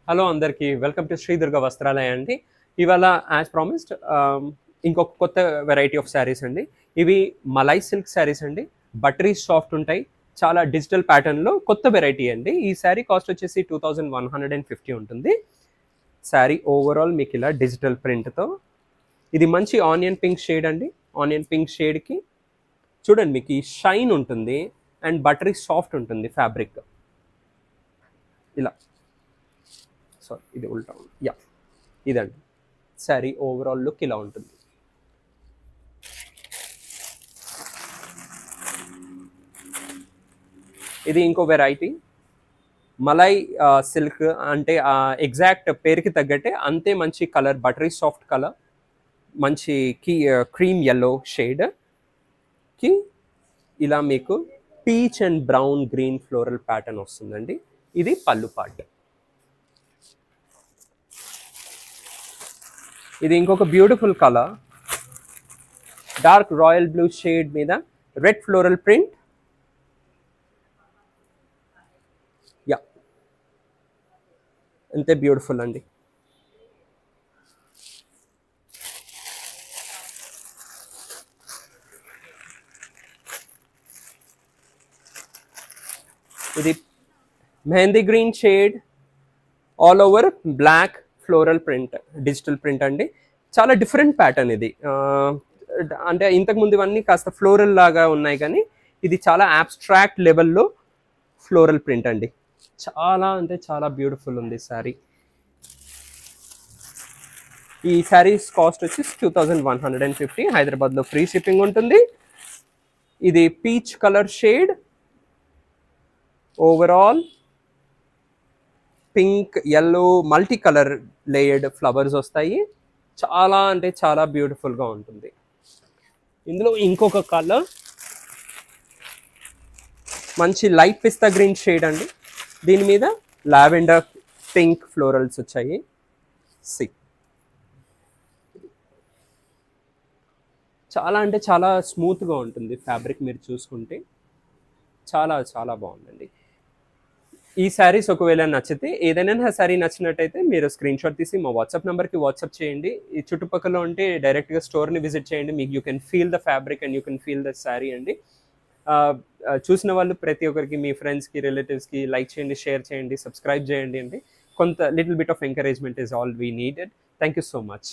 Hello అందరికీ welcome to Shri Durga వస్త్రాలయ అండి. ఇవాళ యాజ్ ప్రామిస్డ్ ఇంకొక కొత్త వెరైటీ ఆఫ్ శారీస్ అండి. ఇవి మలై సిల్క్ శారీస్ అండి. బటరీ సాఫ్ట్ ఉంటాయి. చాలా డిజిటల్ ప్యాటర్న్లో కొత్త వెరైటీ అండి. ఈ శారీ కాస్ట్ వచ్చేసి 2150 ఉంటుంది. శారీ ఓవరాల్ మీకు ఇలా డిజిటల్ ప్రింట్తో, ఇది మంచి ఆనియన్ పింక్ షేడ్ అండి. ఆనియన్ పింక్ షేడ్కి చూడండి మీకు ఈ షైన్ ఉంటుంది అండ్ బటరీ సాఫ్ట్ ఉంటుంది ఫ్యాబ్రిక్. ఇలా సారీ ఇది ఉల్టా ఉంది. యా ఇదండి శారీ ఓవరాల్ లుక్ ఇలా ఉంటుంది. ఇది ఇంకో వెరైటీ మలై సిల్క్ అంటే ఎగ్జాక్ట్ పేరుకి తగ్గట్టే అంతే మంచి కలర్, బటరీ సాఫ్ట్ కలర్, మంచి క్రీమ్ ఎల్లో షేడ్కి ఇలా మీకు peach and brown green floral pattern వస్తుందండి. ఇది పళ్ళు పార్ట్. ఇది ఇంకొక beautiful colour, dark royal blue shade మీద రెడ్ ఫ్లోరల్ ప్రింట్. యా అంతే బ్యూటిఫుల్ అండి. ఇది mehndi green shade, all over black floral print, digital print అండి. చాలా డిఫరెంట్ ప్యాటర్న్ ఇది. అంటే ఇంతకుముందు ఇవన్నీ కాస్త ఫ్లోరల్ లాగా ఉన్నాయి, కానీ ఇది చాలా అబ్స్ట్రాక్ట్ లెవెల్లో ఫ్లోరల్ ప్రింట్ అండి. చాలా అంటే చాలా బ్యూటిఫుల్ ఉంది శారీ. ఈ శారీస్ కాస్ట్ వచ్చి 2150. హైదరాబాద్లో ఫ్రీ షిప్పింగ్ ఉంటుంది. ఇది peach colour shade, overall pink yellow multi colour layered flowers వస్తాయి. చాలా అంటే చాలా బ్యూటిఫుల్గా ఉంటుంది. ఇందులో ఇంకొక కలర్ మంచి లైట్ పిస్తా గ్రీన్ షేడ్ అండి. దీని మీద లావెండర్ పింక్ ఫ్లోరల్స్ వచ్చాయి. చాలా అంటే చాలా స్మూత్గా ఉంటుంది ఫ్యాబ్రిక్. మీరు చూసుకుంటే చాలా చాలా బాగుందండి. ఈ శారీస్ ఒకవేళ నచ్చితే, ఏదైనా శారీ నచ్చినట్టయితే మీరు స్క్రీన్ షాట్ తీసి మా వాట్సాప్ నెంబర్కి వాట్సాప్ చేయండి. ఈ చుట్టుపక్కల ఉంటే డైరెక్ట్గా స్టోర్ని విజిట్ చేయండి. మీకు you can feel the fabric and you can feel the sari అండి. చూసిన వాళ్ళు ప్రతి ఒక్కరికి, మీ ఫ్రెండ్స్కి, రిలేటివ్స్కి లైక్ చేయండి, షేర్ చేయండి, సబ్స్క్రైబ్ చేయండి అండి. కొంత little bit of encouragement is all we needed. Thank you so much.